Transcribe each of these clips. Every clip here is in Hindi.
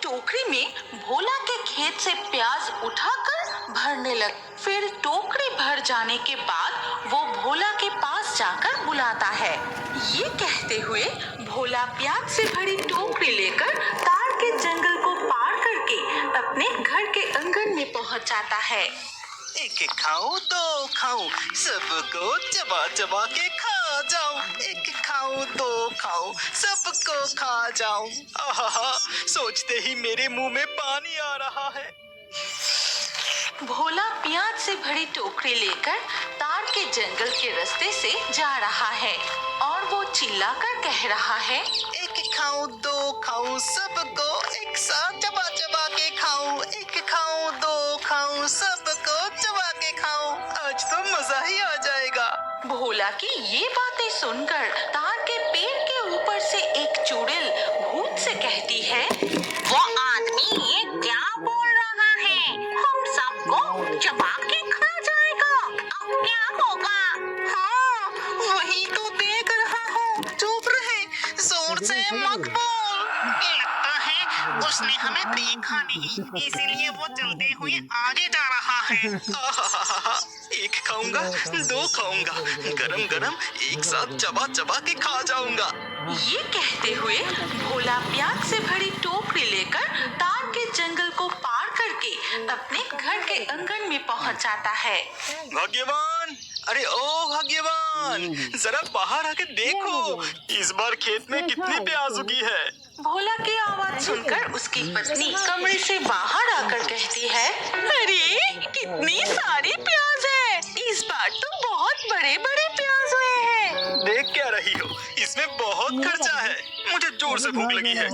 टोकरी में भोला के खेत से प्याज उठाकर भरने लग। फिर टोकरी भर जाने के बाद वो भोला के पास जाकर बुलाता है। ये कहते हुए भोला प्याज से भरी टोकरी लेकर ताड़ के जंगल को पार करके अपने घर के आंगन में पहुंच जाता है। एक खाऊं दो खाऊं, सबको चबा चबा के खा जाऊं। एक खाऊं दो खाऊं, सबको खा जाऊं। आहा, सोचते ही मेरे मुंह में पानी आ रहा है। भोला प्याज से भरी टोकरी लेकर ताड़ के जंगल के रास्ते से जा रहा है और वो चिल्लाकर कह रहा है, एक खाऊं दो खाऊं, सबको एक साथ चबा चबा के खाऊं। एक खाऊं दो खाऊं, सबको चबा के खाऊं। आज तो मजा ही आ जाएगा। भोला की ये बातें सुनकर ताड़ के पेड़ के ऊपर से एक चुड़ैल भूत से कहती है, वो आदमी ये क्या बोल रहा है? हम सबको चबा के खा जाएगा। अब क्या होगा? हाँ, वही तो देख रहा हूँ। चुप रहे, जोर से मत बोल। लगता है उसने हमें देखा नहीं, इसीलिए वो चलते हुए आगे जा रहा है। एक खाऊंगा, दो खाऊंगा, गरम गरम एक साथ चबा चबा के खा जाऊंगा। ये कहते हुए भोला प्याज से भरी टोकरी लेकर ताड़ के जंगल को पार करके अपने घर के आंगन में पहुंच जाता है। भाग्यवान, अरे ओ भाग्यवान, जरा बाहर आके देखो, इस बार खेत में कितनी प्याज उगी है। भोला की आवाज सुनकर उसकी पत्नी कमरे से बाहर आकर कहती है, अरे कितनी सारी प्याज है, इस बार तो बहुत बड़े बड़े प्याज हुए हैं। देख क्या रही हो, इसमें बहुत खर्चा है। मुझे जोर से भूख लगी है।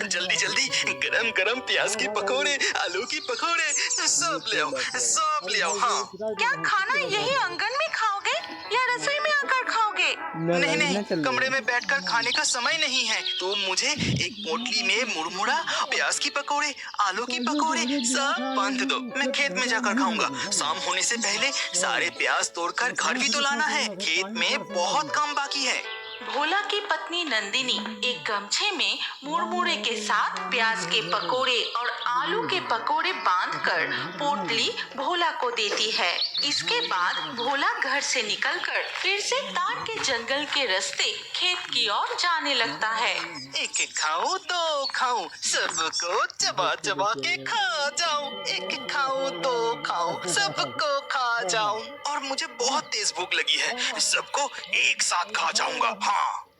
जल्दी जल्दी गरम गरम प्याज की पकौड़े, आलू की पकौड़े सब ले आओ, सब ले आओ। हाँ, क्या खाना यही आंगन में खाओगे या रसोई में आकर खाओगे? नहीं नहीं, कमरे में बैठकर खाने का समय नहीं है। तो मुझे एक पोटली में मुड़मुड़ा, प्याज की पकौड़े, आलू की पकौड़े सब बांध दो। मैं खेत में जाकर खाऊंगा। शाम होने से पहले सारे प्याज तोड़कर घर भी तो लाना है। खेत में बहुत काम बाकी है। भोला की पत्नी नंदिनी एक गमछे में मुड़मुड़े के साथ प्याज के पकोड़े और आलू के पकोड़े बांधकर पोटली भोला को देती है। इसके बाद भोला घर से निकलकर फिर से ताड़ के जंगल के रास्ते खेत की ओर जाने लगता है। एक खाऊं दो खाऊं, सबको चबा चबा के खा जाऊं। एक खाऊं दो खाऊं, सबको खा जाऊं। और मुझे बहुत तेज भूख लगी है, सबको एक साथ खा जाऊंगा। हाँ।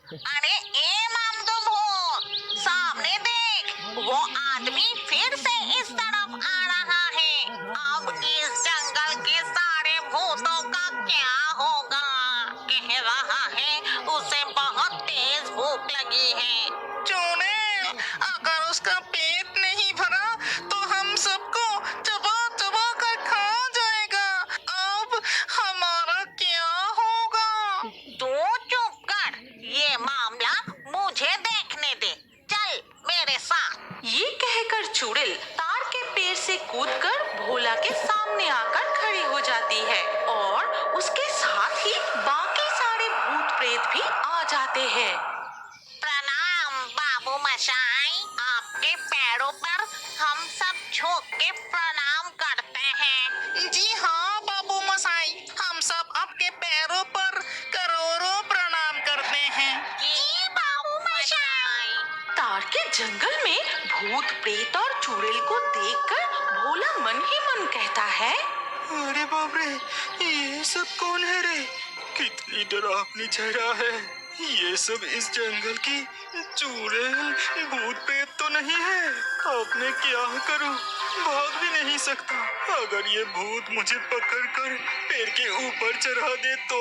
अरे ए मामदो भूत, सामने देख, वो आदमी फिर से इस तरफ आ रहा है। अब इस जंगल के सारे भूतों का क्या होगा? कह रहा है उसे बहुत तेज भूख लगी है। चुड़ैल, अगर उसका पेट नहीं भरा तो हम सबको चबा चबा कर खा जाएगा। अब हमारा क्या होगा? तू चुप कर, ये मामला मुझे देखने दे, चल मेरे साथ। ये कहकर चुड़ैल ताड़ के पेड़ से कूदकर भोला के सामने आकर खड़ी हो जाती है और उसके साथ ही बाकी सारे भूत प्रेत भी आ जाते हैं। प्रणाम बाबू मशाई, आपके पैरों पर हम सब झुक के प्रणाम करते हैं। जी हाँ बाबू मसाई, हम सब आपके पैरों पर करोड़ों प्रणाम करते हैं। जी बाबू मशाई। ताड़ के जंगल में भूत प्रेत और चुड़ैल को देखकर भोला मन ही मन कहता है, अरे बाप रे, ये सब कौन है रे? कितनी डरावनी जगह है। ये सब इस जंगल की चुड़ैल भूत प्रेत तो नहीं है। अब मैं क्या करूं? भाग भी नहीं सकता। अगर ये भूत मुझे पकड़कर पेड़ के ऊपर चढ़ा दे तो?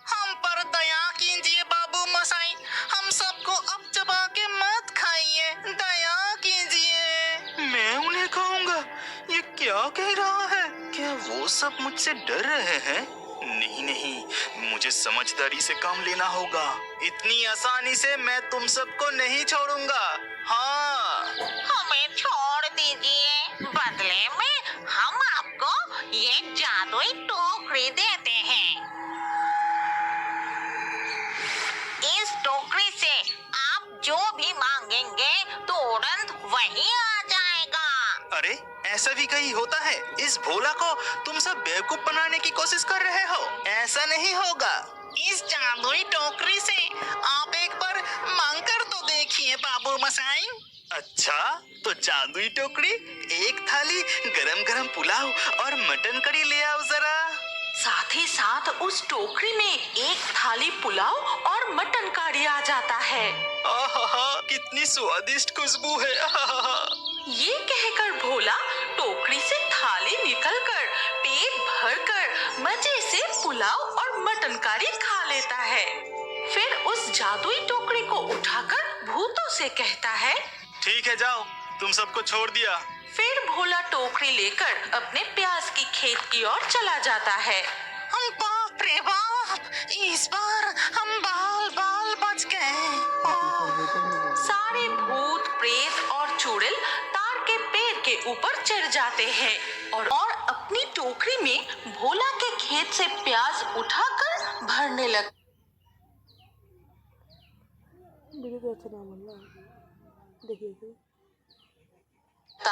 हम पर दया कीजिए बाबू मसाई, हम सबको अब चबा के मत खाइए, दया कीजिए। मैं उन्हें खाऊंगा? ये क्या कह रहा है? क्या वो सब मुझसे डर रहे हैं? नहीं नहीं, मुझे समझदारी से काम लेना होगा। इतनी आसानी से मैं तुम सबको नहीं छोड़ूंगा। हाँ, हमें छोड़ दीजिए, बदले में हम आपको ये जादुई टोकरी देते हैं। इस टोकरी से आप जो भी मांगेंगे तुरंत वही आ जाएगा। अरे ऐसा भी कहीं होता है? इस भोला को तुम सब बेवकूफ बनाने की कोशिश कर रहे हो। ऐसा नहीं होगा। इस जादुई टोकरी से आप एक बार मांग कर तो देखिए बाबू मसाई। अच्छा, तो जादुई टोकरी, एक थाली गरम गरम पुलाव और मटन करी ले आओ जरा। साथ ही साथ उस टोकरी में एक थाली पुलाव और मटन करी आ जाता है। आहा, कितनी स्वादिष्ट खुशबू है। आहा। ये कहकर भोला टोकरी से थाली निकलकर पेट भरकर मजे से पुलाव और मटन करी खा लेता है। फिर उस जादुई टोकरी को उठाकर भूतों से कहता है, ठीक है, जाओ, तुम सबको छोड़ दिया। फिर भोला टोकरी लेकर अपने प्याज की खेत की ओर चला जाता है। बाप रे बाप, इस बार हम बाल बाल बच गए। सारे भूत प्रेत और चुड़ैल तार के पेड़ के ऊपर चढ़ जाते हैं और अपनी टोकरी में भोला के खेत से प्याज उठाकर भरने लगता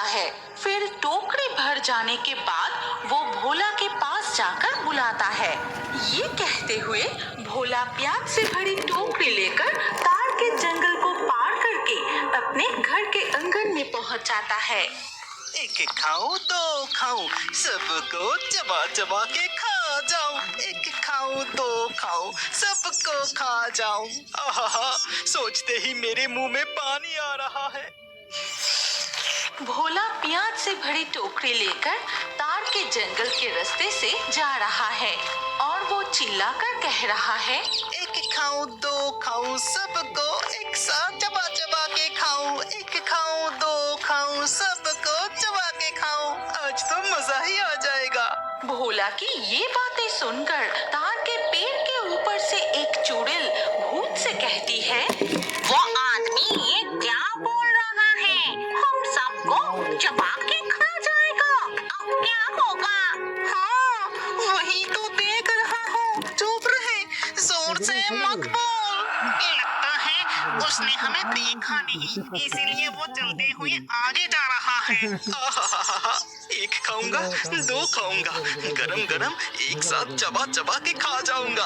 है। फिर टोकरी भर जाने के बाद वो भोला के पास जाकर बुलाता है। ये कहते हुए भोला प्याज से भरी टोकरी लेकर तार के जंगल को पार करके अपने घर के आंगन में पहुंच जाता है। एक खाऊं दो खाऊं, सबको चबा चबा के खा जाऊं। एक खाऊं दो खाऊं, सबको खा जाऊं। आहा, सोचते ही मेरे मुंह में पानी आ रहा है। भोला प्याज से भरी टोकरी लेकर तार के जंगल के रास्ते से जा रहा है और वो चिल्लाकर कह रहा है, एक खाऊं दो खाऊं, सबको एक साथ चबा चबा के खाऊं। एक खाऊं दो खाऊं, सबको चबा के खाऊं। आज तो मजा ही आ जाएगा। भोला की ये बातें सुनकर तार के पेड़ के ऊपर से एक चुड़ैल भूत से कहती है, वो आदमी ये क्या बोल रहा है? हम सबको चबा के खा जाएगा। अब क्या होगा? हाँ, वही तो देख रहा हूँ। चुप रहे, जोर से मत बोल। लगता है उसने हमें देखा नहीं, इसीलिए वो चलते हुए आगे जा रहा है। आहा, एक खाऊंगा, दो खाऊंगा, गरम गरम एक साथ चबा चबा के खा जाऊंगा।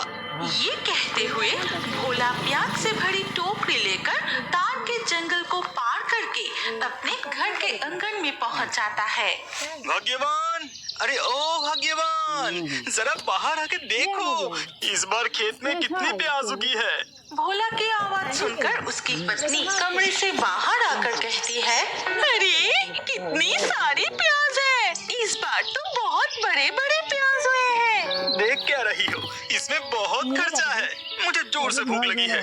ये कहते हुए भोला प्याज से भरी टोकरी लेकर तार के जंगल को पार करके अपने घर के आंगन में पहुंच जाता है। भाग्यवान, अरे ओ भाग्यवान, जरा बाहर आके देखो, इस बार खेत में कितनी प्याज उगी है। भोला की आवाज सुनकर उसकी पत्नी कमरे से बाहर आकर कहती है, अरे कितनी सारी प्याज है, इस बार तो बहुत बड़े बड़े प्याज हुए हैं। देख क्या रही हो, इसमें बहुत खर्चा है। मुझे जोर से भूख लगी है।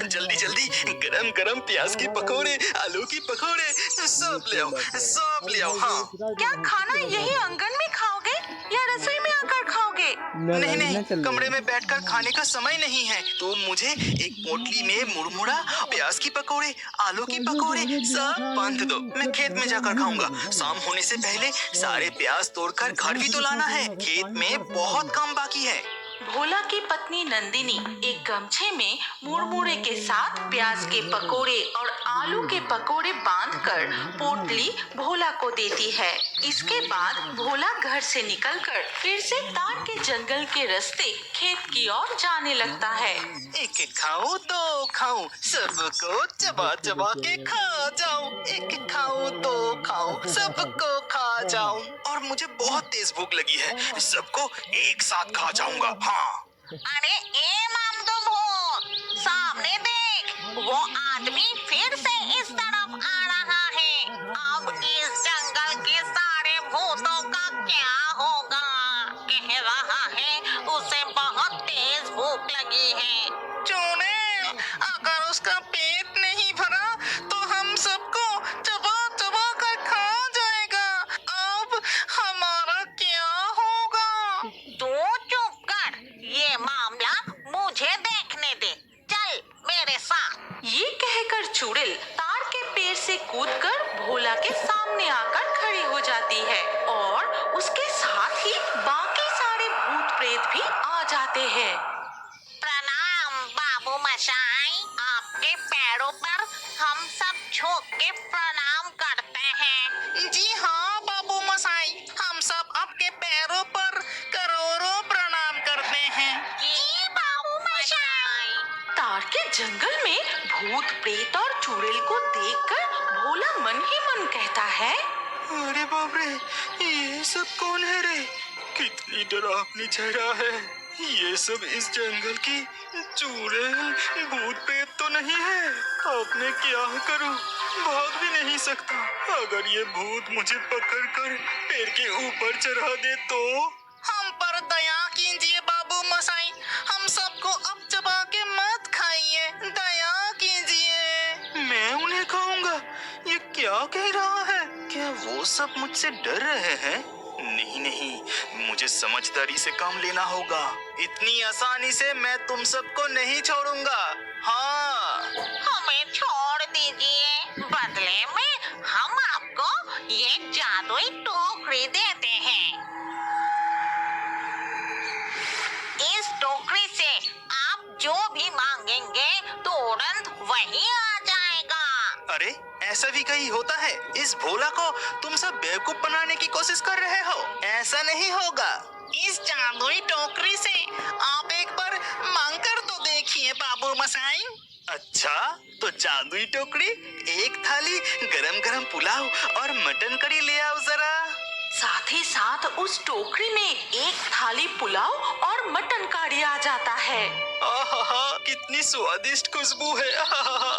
जल्दी जल्दी गरम गरम प्याज की पकौड़े, आलू की पकौड़े सब ले आओ, सब ले आओ। हाँ, क्या खाना यही आंगन में खाओगे या रसोई में आकर खाओगे? नहीं नहीं, कमरे में बैठकर खाने का समय नहीं है, तो मुझे एक पोटली में मुड़मुड़ा, प्याज की पकौड़े, आलू की पकौड़े सब बांध दो। मैं खेत में जाकर खाऊंगा। शाम होने से पहले सारे प्याज तोड़कर घर भी तो लाना है। खेत में बहुत काम बाकी है। भोला की पत्नी नंदिनी एक गमछे में मुड़मुड़े के साथ प्याज के पकोड़े और आलू के पकोड़े बांधकर पोटली भोला को देती है। इसके बाद भोला घर से निकलकर फिर से तार के जंगल के रास्ते खेत की ओर जाने लगता है। एक खाऊं दो खाऊं, सबको चबा चबा के खा जाऊं। एक खाऊं दो खाऊं, सबको खा जाऊं। और मुझे बहुत तेज भूख लगी है, सबको एक साथ खा जाऊंगा। हाँ। अरे ए मामदो भूत, सामने देख, वो आदमी फिर से इस तरफ आ रहा है। अब इस जंगल के सारे भूतों का क्या होगा? कह रहा है उसे बहुत तेज भूख लगी है। चुड़ैल, अगर उसका पेट नहीं भरा तो हम सबको चबा चबा कर खा जाएगा। अब हमारा क्या होगा? तू चुप कर, ये मामला मुझे देखने दे। चल मेरे साथ। ये कहकर चुड़ैल तार के पेड़ से कूदकर भोला के सामने आकर खड़ी हो जाती है और उसके साथ ही बाकी सारे भूत प्रेत भी आ जाते हैं। प्रणाम बाबू मशाई, आपके पैरों पर हम सब झुक के प्रणाम करते हैं। जी हाँ भूत प्रेत और चुड़ैल को देखकर भोला मन ही मन कहता है, अरे बाप रे, ये सब कौन है रे? कितनी डरावनी जगह है। ये सब इस जंगल की चुड़ैल भूत प्रेत तो नहीं है। अब मैं क्या करूं? भाग भी नहीं सकता। अगर ये भूत मुझे पकड़कर पेड़ के ऊपर चढ़ा दे तो? हम पर दया कीजिए बाबू मसाई, हम सबको अब चबा के मत खाइए, दया कीजिए। मैं उन्हें खाऊंगा? ये क्या कह रहा है? क्या वो सब मुझसे डर रहे हैं? नहीं नहीं, मुझे समझदारी से काम लेना होगा। इतनी आसानी से मैं तुम सबको नहीं छोड़ूंगा। हाँ, हमें छोड़ दीजिए, बदले में हम आपको ये जादुई टोकरी देते हैं। इस टोकरी से आप जो भी मांगेंगे तुरंत वही आ जाएगा। अरे ऐसा भी कहीं होता है? इस भोला को तुम सब बेवकूफ बनाने की कोशिश कर रहे हो। ऐसा नहीं होगा। इस जादुई टोकरी से आप एक बार मांग कर तो देखिए बाबू मसाई। अच्छा, तो जादुई टोकरी, एक थाली गरम गरम पुलाव और मटन करी ले आओ जरा। साथ ही साथ उस टोकरी में एक थाली पुलाव और मटन करी आ जाता है। आहा, कितनी स्वादिष्ट खुशबू है। आहा।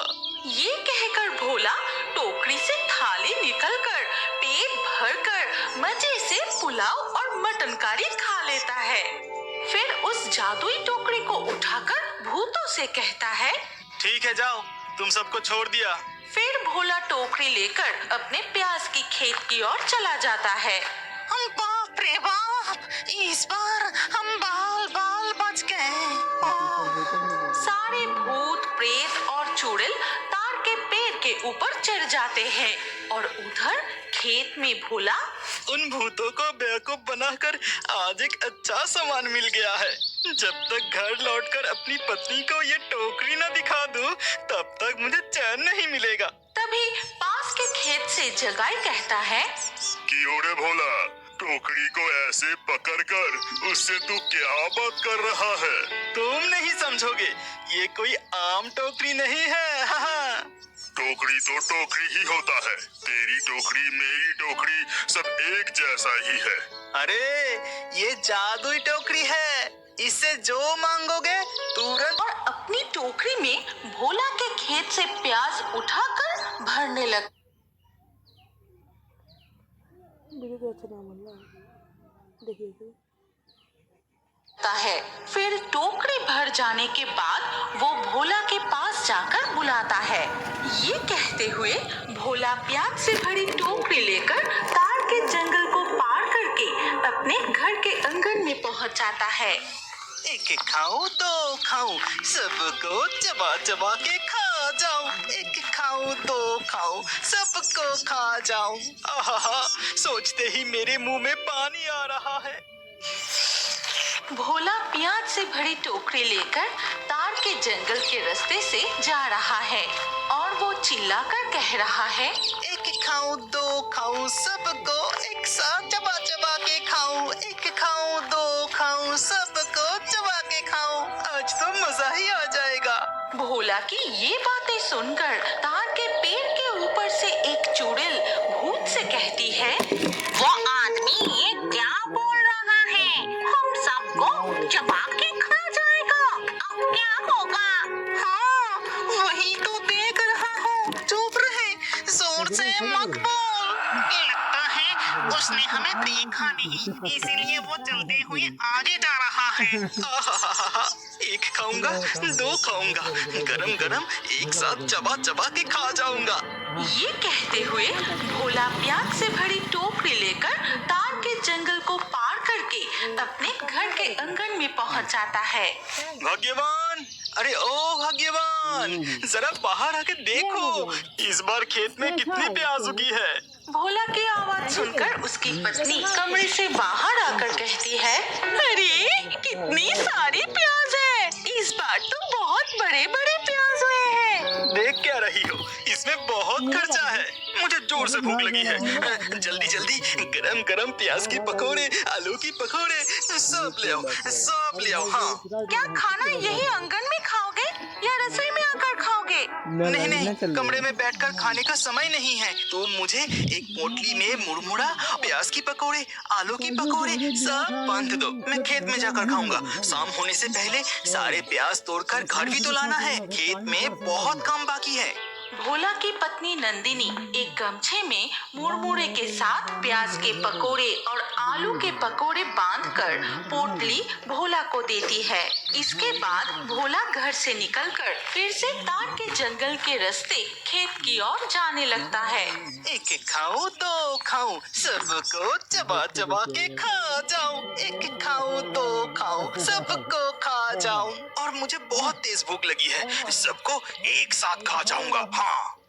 ये कहकर भोला टोकरी से थाली निकलकर पेट भरकर मजे से पुलाव और मटन करी खा लेता है। फिर उस जादुई टोकरी को उठाकर भूतों से कहता है, ठीक है, जाओ, तुम सबको छोड़ दिया। फिर भोला टोकरी लेकर अपने प्याज की खेत की ओर चला जाता है। बाप रे बाप, इस बार हम बाल बाल बच गए। सारे भूत प्रेत और चुड़ैल तार के पेड़ के ऊपर चढ़ जाते हैं और उधर खेत में भोला उन भूतों को बेवकूफ बनाकर आज एक अच्छा सामान मिल गया है। जब तक घर लौटकर अपनी पत्नी को ये टोकरी न दिखा दूं, तब तक मुझे चैन नहीं मिलेगा। तभी पास के खेत से जगाई कहता है, क्यों रे भोला, टोकरी को ऐसे पकड़कर उससे तू क्या बात कर रहा है? तुम नहीं समझोगे, ये कोई आम टोकरी नहीं है। हाँ। टोकरी तो टोकरी ही होता है। तेरी टोकरी, मेरी टोकरी, सब एक जैसा ही है। अरे ये जादुई टोकरी है, इससे जो मांगोगे तुरंत। और अपनी टोकरी में भोला के खेत से प्याज उठाकर भरने लगता है। फिर टोकरी भर जाने के बाद वो भोला के पास जाकर बुलाता है। ये कहते हुए भोला प्याज से भरी टोकरी लेकर तार के जंगल को पार करके अपने घर के आंगन में पहुंच जाता है। एक खाऊं दो खाऊं, सबको चबा चबा के खा जाऊं। एक खाऊं दो खाऊं, सबको खा जाऊं। आहा, सोचते ही मेरे मुंह में पानी आ रहा है। भोला प्याज से भरी टोकरी लेकर तार के जंगल के रास्ते से जा रहा है और वो चिल्लाकर कह रहा है, एक खाऊं दो खाऊं, सबको एक साथ चबा चबा के खाऊं। एक खाऊं दो खाऊं, सबको चबा के खाऊं। आज तो मजा ही आ जाएगा। भोला की ये बातें सुनकर तार के पेड़ के ऊपर से एक चुड़ैल भूत से कहती है, वो आदमी ये क्या बोल रहा है? हम सबको चबा के खा जाएगा। अब क्या होगा? हाँ, वही तो देख रहा हूँ। चुप रहे, जोर से मत बोल। लगता है उसने हमें देखा नहीं, इसीलिए वो चलते हुए आगे जा रहा है। आहा, एक खाऊंगा, दो खाऊंगा, गरम गरम एक साथ चबा चबा के खा जाऊंगा। ये कहते हुए भोला प्याज से भरी टोकरी लेकर तार के जंगल को पार करके अपने घर के आंगन में पहुंच जाता है। भाग्यवान, अरे ओ भाग्यवान, जरा बाहर आके देखो, इस बार खेत में कितनी प्याज उगी है। भोला की आवाज सुनकर उसकी पत्नी कमरे से बाहर आकर कहती है, अरे कितनी सारी प्याज है, इस बार तो बहुत बड़े बड़े प्याज हुए हैं। देख क्या रही हो, इसमें बहुत खर्चा है। मुझे जोर से भूख लगी है। जल्दी जल्दी गरम गरम प्याज की पकौड़े, आलू की पकौड़े सब ले आओ, सब ले आओ। हाँ, क्या खाना यही आंगन में खाओगे या रसोई में आकर खाओगे? नहीं नहीं, कमरे में बैठकर खाने का समय नहीं है। तो मुझे एक पोटली में मुड़मुड़ा, प्याज की पकौड़े, आलू की पकौड़े सब बांध दो। मैं खेत में जाकर खाऊंगा। शाम होने से पहले सारे प्याज तोड़कर घर भी तो लाना है। खेत में बहुत काम बाकी है। भोला की पत्नी नंदिनी एक गमछे में मुड़मुड़े के साथ प्याज के पकोड़े और आलू के पकोड़े बांधकर पोटली भोला को देती है। इसके बाद भोला घर से निकलकर फिर से तार के जंगल के रास्ते खेत की ओर जाने लगता है। एक खाऊं दो खाऊं, सबको चबा चबा के खा जाऊं। एक खाऊं दो खाऊं, सबको खा जाऊं। और मुझे बहुत तेज भूख लगी है, सबको एक साथ खा जाऊंगा। हाँ।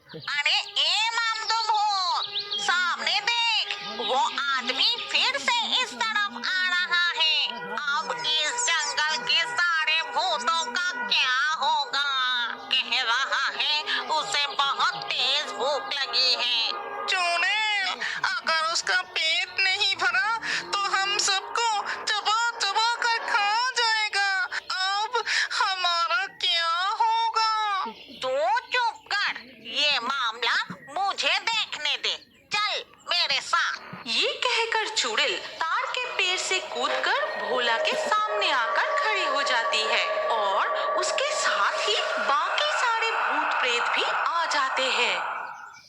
अरे ए मामदो भूत, सामने देख, वो आदमी फिर से इस तरफ आ रहा है। अब इस जंगल के सारे भूतों का क्या होगा? कह रहा है उसे बहुत तेज भूख लगी है। चुड़ैल, अगर उसका पेट नहीं भरा तो हम सबको चबा चबा कर खा जाएगा। अब हमारा क्या होगा? तू चुप कर, ये मामला मुझे देखने दे। चल मेरे साथ। ये कहकर चुड़ैल तार के पेड़ से कूदकर भोला के सामने आकर खड़ी हो जाती है और उसके साथ ही बाकी सारे भूत प्रेत भी आ जाते हैं।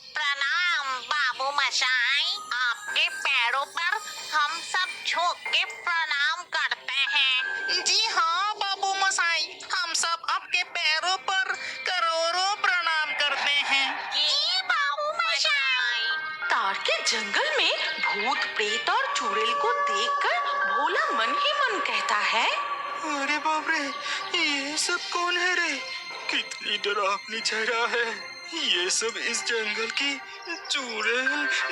प्रणाम बाबू मशाई, आपके पैरों पर हम सब झुक के प्रणाम करते हैं। जी हाँ बाबू मसाई, हम सब आपके पैरों पर करोड़ों प्रणाम करते हैं। जी बाबू मशाई। तार के जंगल में भूत प्रेत और चुड़ैल को देखकर भोला मन ही मन कहता है, अरे बाप रे, ये सब कौन है रे? कितनी डरावनी जगह है। ये सब इस जंगल की चुड़ैल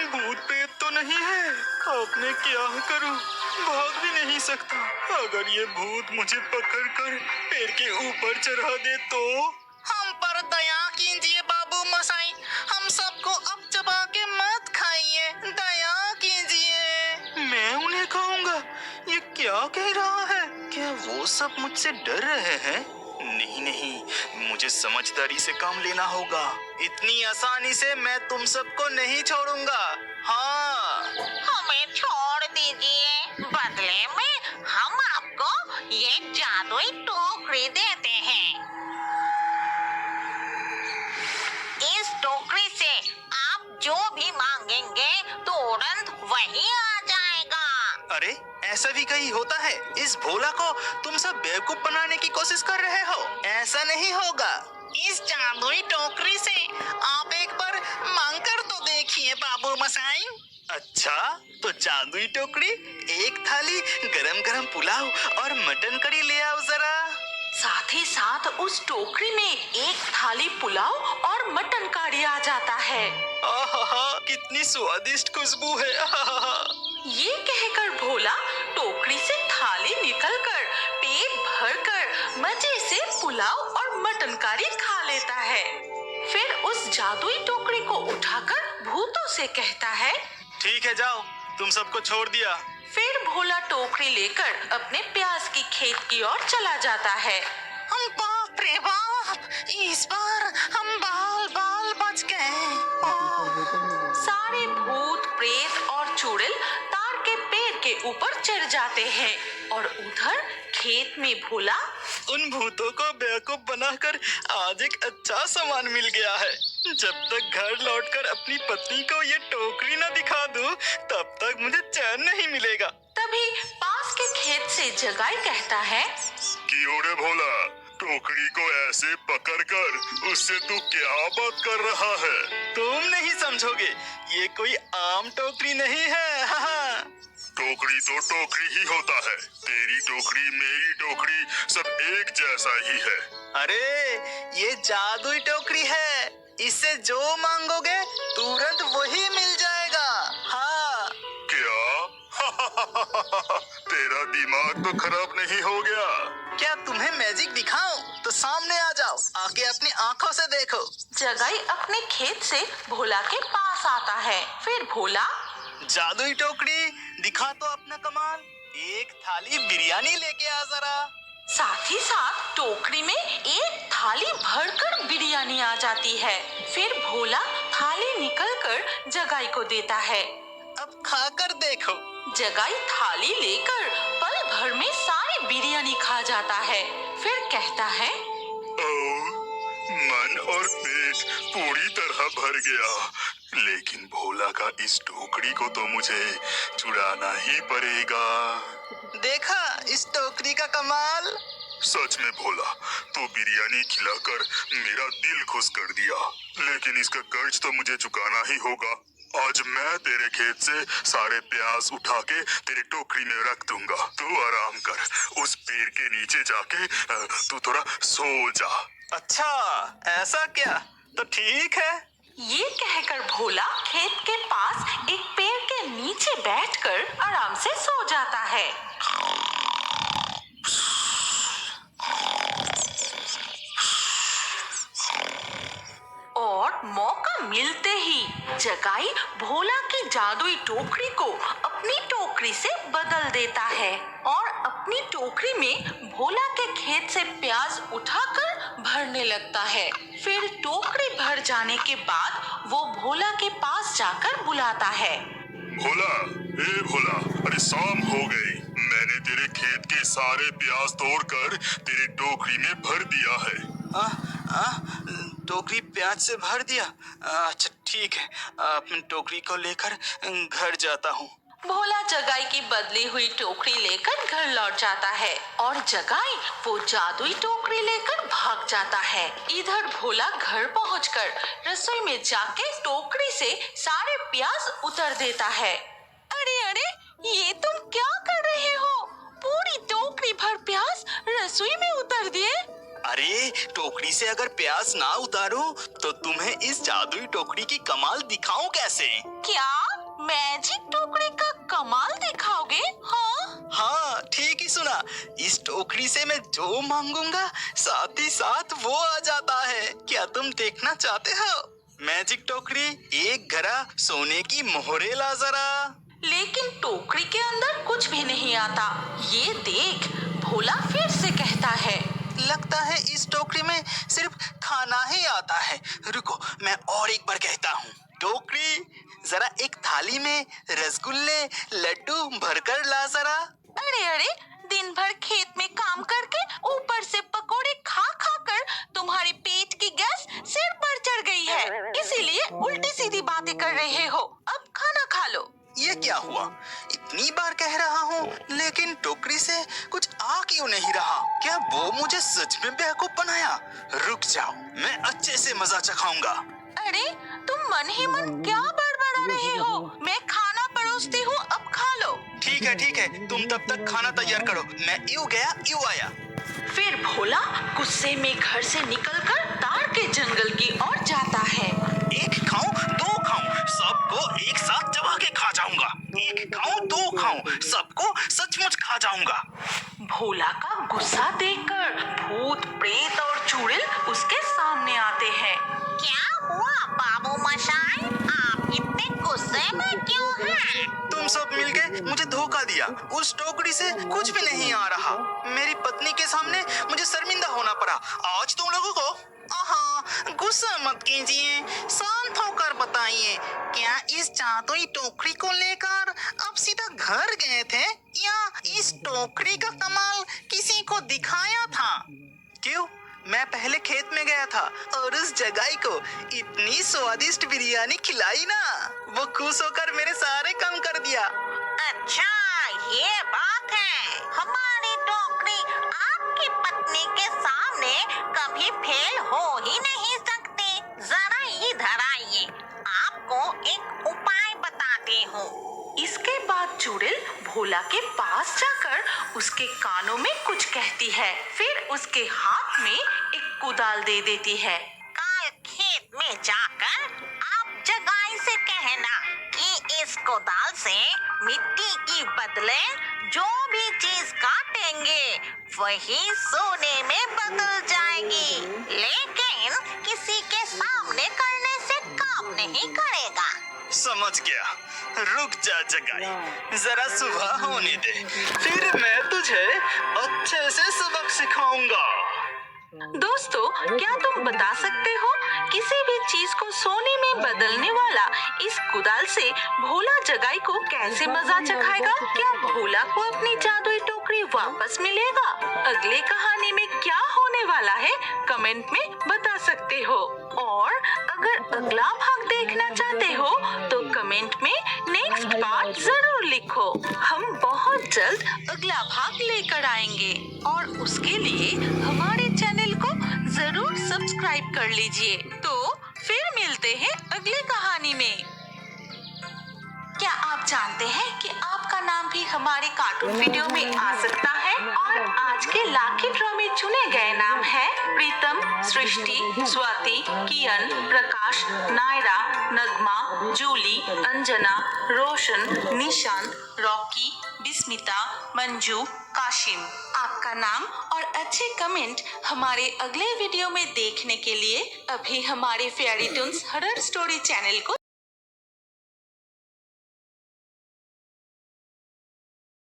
भूत प्रेत तो नहीं है। अब मैं क्या करूं? भाग भी नहीं सकता। अगर ये भूत मुझे पकड़कर पेड़ के ऊपर चढ़ा दे तो? हम पर दया कीजिए बाबू मसाई, हम सबको अब चबा के मत खाइए, दया कीजिए। मैं उन्हें खाऊंगा? ये क्या कह रहा है? क्या वो सब मुझसे डर रहे हैं? नहीं नहीं, मुझे समझदारी से काम लेना होगा। इतनी आसानी से मैं तुम सबको नहीं छोड़ूंगा। हाँ। हमें छोड़ दीजिए, बदले में हम आपको ये जादुई टोकरी देते हैं। इस टोकरी से आप जो भी मांगेंगे तुरंत वही आ जाएगा। अरे ऐसा भी कहीं होता है? इस भोला को तुम सब बेवकूफ बनाने की कोशिश कर रहे हो। ऐसा नहीं होगा। इस जादुई टोकरी से आप एक बार मांग कर तो देखिए बाबू मसाई। अच्छा, तो जादुई टोकरी, एक थाली गरम गरम पुलाव और मटन करी ले आओ जरा। साथ ही साथ उस टोकरी में एक थाली पुलाव और मटन करी आ जाता है। आहा, कितनी स्वादिष्ट खुशबू है। आहा। ये कहकर भोला टोकरी से थाली निकलकर पेट भरकर मजे से पुलाव और मटन करी खा लेता है। फिर उस जादुई टोकरी को उठाकर भूतों से कहता है, ठीक है जाओ, तुम सबको छोड़ दिया। फिर भोला टोकरी लेकर अपने प्याज की खेत की ओर चला जाता है। बाप रे बाप, इस बार हम बाल बाल बच गए। सारे भूत प्रेत और चुड़ैल तार के पेड़ के ऊपर चढ़ जाते हैं और उधर खेत में भोला उन भूतों को बेवकूफ बनाकर आज एक अच्छा सामान मिल गया है। जब तक घर लौटकर अपनी पत्नी को ये टोकरी न दिखा दूं, तब तक मुझे चैन नहीं मिलेगा। तभी पास के खेत से जगाई कहता है, क्यों रे भोला, टोकरी को ऐसे पकड़कर उससे तू क्या बात कर रहा है? तुम नहीं समझोगे, ये कोई आम टोकरी नहीं है। हाँ। टोकरी तो टोकरी ही होता है। तेरी टोकरी मेरी टोकरी सब एक जैसा ही है। अरे ये जादुई टोकरी है, इससे जो मांगोगे तुरंत वही मिल जाएगा। हाँ। क्या? तेरा दिमाग तो खराब नहीं हो गया? क्या तुम्हें मैजिक दिखाऊं? तो सामने आ जाओ, आके अपनी आंखों से देखो। जगाई अपने खेत से भोला के पास आता है। फिर भोला, जादुई टोकरी दिखा तो अपना कमाल। एक थाली बिरयानी लेके आ जरा। साथ ही साथ टोकरी में एक थाली भरकर बिरयानी आ जाती है। फिर भोला थाली निकलकर जगाई को देता है। अब खाकर देखो। जगाई थाली लेकर पल भर में सारी बिरयानी खा जाता है। फिर कहता है, ओह, मन और पेट पूरी तरह भर गया, लेकिन भोला का इस टोकरी को तो मुझे चुराना ही पड़ेगा। देखा इस टोकरी का कमाल। सच में भोला, तो बिरयानी खिलाकर मेरा दिल खुश कर दिया, लेकिन इसका कर्ज तो मुझे चुकाना ही होगा। आज मैं तेरे खेत से सारे प्याज उठा के तेरे टोकरी में रख दूंगा। तू आराम कर, उस पेड़ के नीचे जाके तू थोड़ा सो जा। अच्छा ऐसा क्या? तो ठीक है। ये कहकर भोला खेत के पास एक पेड़ के नीचे बैठकर आराम से सो जाता है। और मौका मिलते ही जगाई भोला की जादुई टोकरी को अपनी टोकरी से बदल देता है और अपनी टोकरी में भोला के खेत से प्याज उठाकर भरने लगता है। फिर टोकरी भर जाने के बाद वो भोला के पास जाकर बुलाता है। भोला, ए भोला, अरे शाम हो गई। मैंने तेरे खेत के सारे प्याज तोड़कर तेरी टोकरी में भर दिया है। टोकरी प्याज से भर दिया? अच्छा ठीक है, अपनी टोकरी को लेकर घर जाता हूँ। भोला जगाई की बदली हुई टोकरी लेकर घर लौट जाता है और जगाई वो जादुई टोकरी लेकर भाग जाता है। इधर भोला घर पहुंचकर रसोई में जाके टोकरी से सारे प्याज उतर देता है। अरे अरे, ये तुम क्या कर रहे हो? पूरी टोकरी भर प्याज रसोई में उतर दिए। अरे टोकरी से अगर प्याज ना उतारूं तो तुम्हें इस जादुई टोकरी की कमाल दिखाऊं कैसे? क्या मैजिक टोकरी का कमाल दिखाओगे? हाँ ठीक ही सुना। इस टोकरी से मैं जो मांगूंगा साथ ही साथ वो आ जाता है। क्या तुम देखना चाहते हो? मैजिक टोकरी, एक घड़ा सोने की मोहरे ला जरा। लेकिन टोकरी के अंदर कुछ भी नहीं आता। ये देख भोला फिर से कहता है, लगता है इस टोकरी में सिर्फ खाना ही आता है। रुको, मैं और एक बार कहता हूँ। टोकरी, जरा एक थाली में रसगुल्ले लड्डू भरकर ला जरा। अरे अरे, दिन भर खेत में काम करके ऊपर से पकोड़े खा खा कर तुम्हारे पेट की गैस सिर पर चढ़ गई है, इसीलिए उल्टी सीधी बातें कर रहे हो। अब खाना खा लो। ये क्या हुआ? इतनी बार कह रहा हूँ लेकिन टोकरी से कुछ आ क्यों नहीं रहा? क्या वो मुझे सच में बेवकूफ बनाया? रुक जाओ, मैं अच्छे से मजा चखाऊंगा। अरे तुम मन ही मन क्या बड़बड़ा रहे हो? मैं खाना परोसती हूँ, अब खा लो। ठीक है, तुम तब तक खाना तैयार करो। मैं यूं गया यूं आया। फिर भोला गुस्से में घर से निकलकर तार के जंगल की ओर जाता है। एक खाऊं दो खाऊं, सबको एक साथ चबा के खा जाऊंगा। एक खाऊं दो खाऊं, सबको सचमुच खा जाऊंगा। भोला का गुस्सा देखकर भूत प्रेत और चुड़ैल उसके सामने आते हैं। क्या हुआ बाबू मशाई, आप इतने गुस्से में क्यों हैं? तुम सब मिलके मुझे धोखा दिया। उस टोकरी से कुछ भी नहीं आ रहा। मेरी पत्नी के सामने मुझे शर्मिंदा होना पड़ा। आज तुम लोगों को गुस्सा मत कीजिए, शांत होकर बताइए, क्या इस जादुई टोकरी को लेकर अब सीधा घर गए थे या इस टोकरी का कमाल किसी को दिखाया था? क्यों? मैं पहले खेत में गया था और उस जगाई को इतनी स्वादिष्ट बिरयानी खिलाई ना, वो खुश होकर मेरे सारे काम कर दिया। अच्छा ये बात है। हमारी टोकरी आपकी पत्नी के सामने कभी फेल हो ही नहीं सकती। जरा इधर आइए, आपको एक उपाय बताती हूँ। इसके बाद चुड़ैल भोला के पास जाकर उसके कानों में कुछ कहती है। फिर उसके हाथ में एक कुदाल दे देती है। कल खेत में जाकर आप जगाई से कहना कि इस कुदाल से मिट्टी की बदले जो भी चीज काटेंगे वही सोने में बदल जाएगी, लेकिन किसी के सामने करने से काम नहीं करेगा। समझ गया। रुक जा जगाई, जरा सुबह होने दे, फिर मैं तुझे अच्छे से सबक सिखाऊंगा। दोस्तों, क्या तुम बता सकते हो किसी भी चीज को सोने में बदलने वाला इस कुदाल से भोला जगाई को कैसे मजा चखाएगा? क्या भोला को अपनी जादुई टोकरी वापस मिलेगा? अगले कहानी में क्या होने वाला है कमेंट में बता सकते हो। और अगर अगला भाग देखना चाहते हो तो कमेंट में नेक्स्ट पार्ट जरूर लिखो। हम बहुत जल्द अगला भाग लेकर आएंगे और उसके लिए हमारे चैनल को जरूर सब्सक्राइब कर लीजिए। तो फिर मिलते हैं अगली कहानी में। क्या आप जानते हैं कि आपका नाम भी हमारे कार्टून वीडियो में आ सकता है? और आज के लाकी ड्रॉ में चुने गए नाम है प्रीतम, सृष्टि, स्वाति, किरण, प्रकाश, नायरा, नगमा, जूली, अंजना, रोशन, निशान, रॉकी, बिस्मिता, मंजू, काशिम। आपका नाम और अच्छे कमेंट हमारे अगले वीडियो में देखने के लिए अभी हमारे fairy Toons horror story channel को